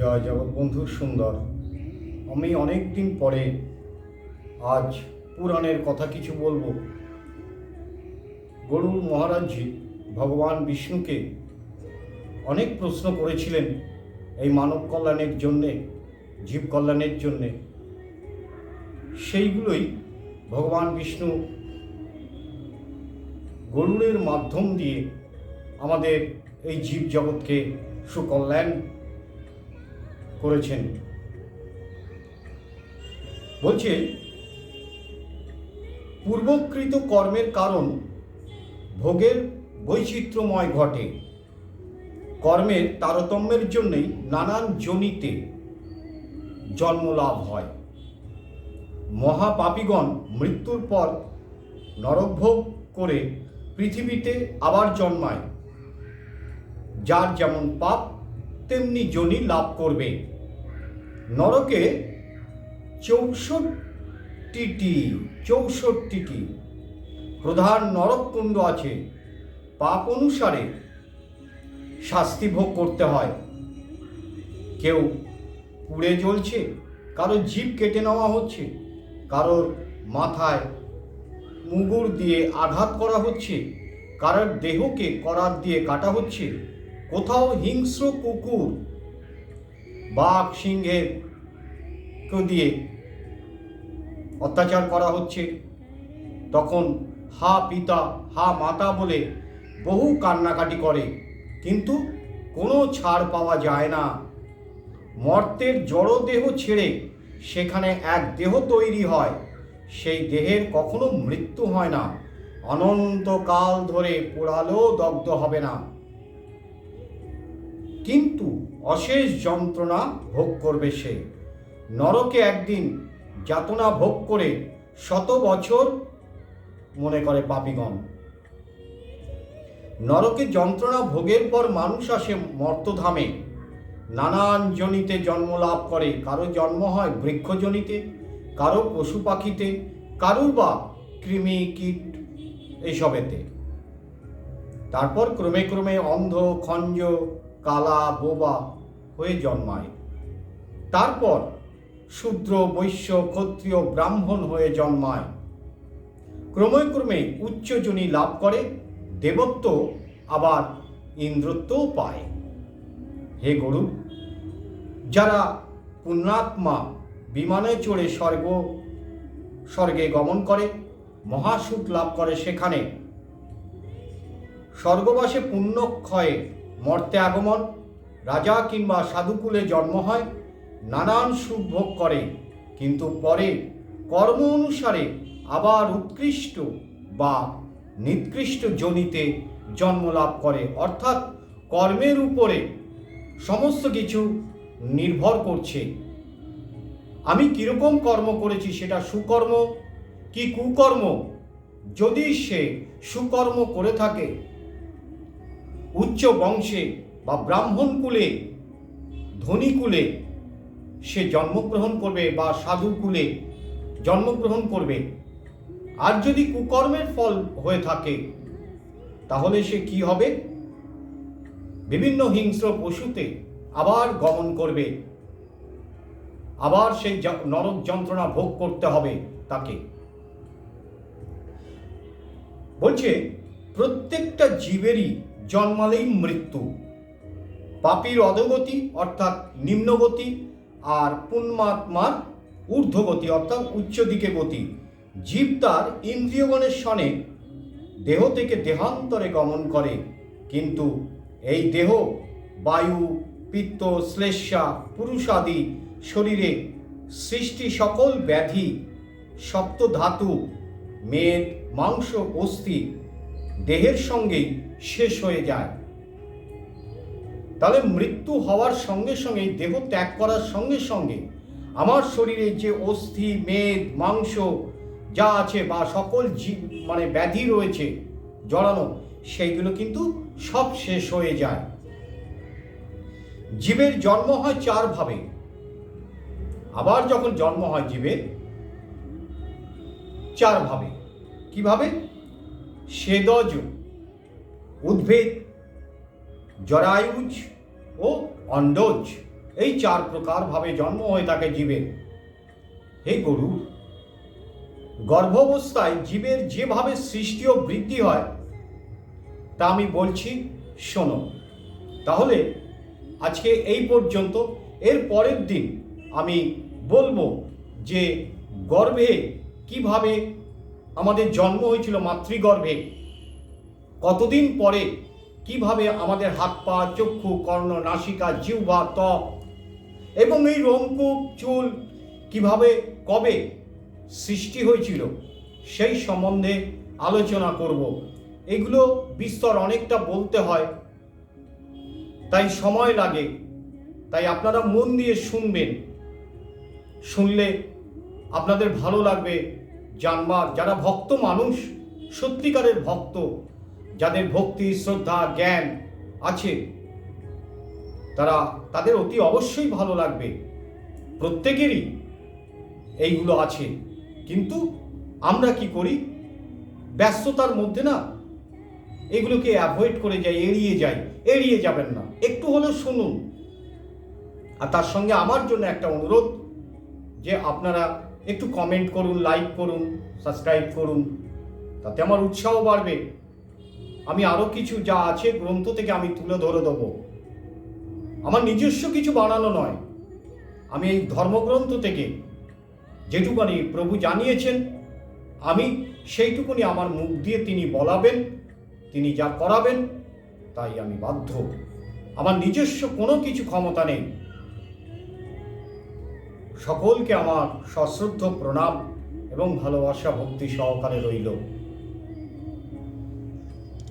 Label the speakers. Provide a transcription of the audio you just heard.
Speaker 1: জয় জগৎবন্ধু সুন্দর। আমি অনেক দিন পরে আজ পুরাণের কথা কিছু বলবো। গরুড় মহারাজজি ভগবান বিষ্ণুকে অনেক প্রশ্ন করেছিলেন এই মানব কল্যাণের জন্যে, জীব কল্যাণের জন্যে। সেইগুলোই ভগবান বিষ্ণু গরুড়ের মাধ্যম দিয়ে আমাদের এই জীব জগৎকে সুকল্যাণ করেছেন। বলছে, পূর্বকৃত কর্মের কারণ ভোগের বৈচিত্র্যময় ঘটে। কর্মের তারতম্যের জন্যই নানান যোনিতে জন্মলাভ হয়। মহাপাপীগণ মৃত্যুর পর নরকভোগ করে পৃথিবীতে আবার জন্মায়। যার যেমন পাপ তেমনি যোনি লাভ করবে। নরকে 64টি প্রধান নরককুণ্ড আছে। পাপ অনুসারে শাস্তি ভোগ করতে হয়। কেউ পুড়ে জ্বলছে, কারো জিভ কেটে নেওয়া হচ্ছে, কারোর মাথায় মুগুর দিয়ে আঘাত করা হচ্ছে, কারোর দেহকে করাত দিয়ে কাটা হচ্ছে, কোথাও হিংস্র কুকুর বাঘ সিংহের দিয়ে অত্যাচার করা হচ্ছে। তখন হা পিতা হা মাতা বলে বহু কান্নাকাটি করে, কিন্তু কোনো ছাড় পাওয়া যায় না। মর্তের জড় দেহ ছেড়ে সেখানে এক দেহ তৈরি হয়। সেই দেহের কখনো মৃত্যু হয় না। অনন্তকাল ধরে পোড়ালেও দগ্ধ হবে না, কিন্তু অশেষ যন্ত্রণা ভোগ করবে সে। নরকে একদিন যাতনা ভোগ করে 100 বছর মনে করে পাপীগণ। নরকে যন্ত্রণা ভোগের পর মানুষ আসে মর্তধামে। নানান জনিতে জন্ম লাভ করে। কারো জন্ম হয় বৃক্ষজনিতে, কারো পশু পাখিতে, কারুর বা কৃমি কীট এইসবেতে। তারপর ক্রমে ক্রমে অন্ধ, খঞ্জ, কালা, বোবা হয়ে জন্মায়। তারপর শূদ্র, বৈশ্য, ক্ষত্রিয়, ব্রাহ্মণ হয়ে জন্মায়। ক্রমে ক্রমে উচ্চ যোনি লাভ করে। দেবত্ব আবার ইন্দ্রত্বও পায়। হে গরু, যারা পুণ্যাত্মা বিমানে চড়ে স্বর্গে গমন করে, মহাসুখ লাভ করে, সেখানে স্বর্গবাসে পুণ্যক্ষয়ে মর্তে আগমন, রাজা কিংবা সাধুকুলে জন্ম হয়, নানান সুখ ভোগ করে, কিন্তু পরে কর্ম অনুসারে আবার উৎকৃষ্ট বা নিকৃষ্ট যোনিতে জন্ম লাভ করে। অর্থাৎ কর্মের উপরে সমস্ত কিছু নির্ভর করছে। আমি কিরকম কর্ম করেছি, সেটা সুকর্ম কি কুকর্ম। যদি সে সুকর্ম করে থাকে, উচ্চ বংশে বা ব্রাহ্মণ কুলে, ধনী কুলে সে জন্মগ্রহণ করবে বা সাধু কুলে জন্মগ্রহণ করবে। আর যদি কুকর্মের ফল হয়ে থাকে, তাহলে সে কি হবে? বিভিন্ন হিংস্র পশুতে আবার গমন করবে, আবার সেই নরক যন্ত্রণা ভোগ করতে হবে তাকে। বলছে, প্রত্যেকটা জীবেরই জন্মালেই মৃত্যু। পাপীর অধোগতি অর্থাৎ নিম্নগতি, আর পুণ্যাত্মার ঊর্ধ্বগতি অর্থাৎ উচ্চ দিকে গতি। জীব তার ইন্দ্রিয়গণের সনে দেহ থেকে দেহান্তরে গমন করে, কিন্তু এই দেহ বায়ু, পিত্ত, শ্লেষ্মা, পুরুষাদি শরীরে সৃষ্টি সকল ব্যাধি, সপ্ত ধাতু, মেদ, মাংস, অস্থি দেহের সঙ্গেই শেষ হয়ে যায়। তাহলে মৃত্যু হওয়ার সঙ্গে সঙ্গে, দেহ ত্যাগ করার সঙ্গে সঙ্গে আমার শরীরে যে অস্থি, মেদ, মাংস যা আছে বা সকল ব্যাধি রয়েছে জড়ানো, সেইগুলো কিন্তু সব শেষ হয়ে যায়। জীবের জন্ম হয় 4 ভাবে। আবার যখন জন্ম হয় জীবের 4 ভাবে। কিভাবে? সেদজ, উদ্ভিদ, জরায়ুজ ও অন্ডজ। এই 4 প্রকার ভাবে জন্ম হয়ে থাকে জীবের। হে গরু, গর্ভাবস্থায় জীবের যেভাবে সৃষ্টি ও বৃদ্ধি হয় তা আমি বলছি, শোনো। তাহলে আজকে এই পর্যন্ত। এর পরের দিন আমি বলবো যে গর্ভে কিভাবে আমাদের জন্ম হয়েছিল, মাতৃগর্ভে কতদিন পরে কিভাবে আমাদের হাত পা, চক্ষু, কর্ণ, নাসিকা, জিহ্বা, ত্বক এবং এই রোমকূপ, চুল কিভাবে কবে সৃষ্টি হয়েছিল সেই সম্বন্ধে আলোচনা করব। এগুলো বিস্তর অনেকটা বলতে হয়, তাই সময় লাগে। তাই আপনারা মন দিয়ে শুনবেন, শুনলে আপনাদের ভালো লাগবে জানবার। যারা ভক্ত মানুষ, সত্যিকারের ভক্ত, যাদের ভক্তি, শ্রদ্ধা, জ্ঞান আছে, তাদের অতি অবশ্যই ভালো লাগবে। প্রত্যেকেরই এইগুলো আছে, কিন্তু আমরা কি করি, ব্যস্ততার মধ্যে না এগুলোকে অ্যাভয়েড করে যাই, এড়িয়ে যাই। এড়িয়ে যাবেন না, একটু হলেও শুনুন। আর তার সঙ্গে আমার জন্য একটা অনুরোধ, যে আপনারা একটু কমেন্ট করুন, লাইক করুন, সাবস্ক্রাইব করুন, তাতে আমার উৎসাহ বাড়বে। আমি আরও কিছু যা আছে গ্রন্থ থেকে আমি তুলে ধরে দেবো। আমার নিজস্ব কিছু বানানো নয়, আমি এই ধর্মগ্রন্থ থেকে যেটুকুনি প্রভু জানিয়েছেন, আমি সেইটুকুনি আমার মুখ দিয়ে তিনি বলাবেন, তিনি যা করাবেন তাই আমি বাধ্য। আমার নিজস্ব কোনো কিছু ক্ষমতা নেই। সকলকে আমার সশ্রদ্ধ প্রণাম এবং ভালোবাসা, ভক্তি সহকারে রইল।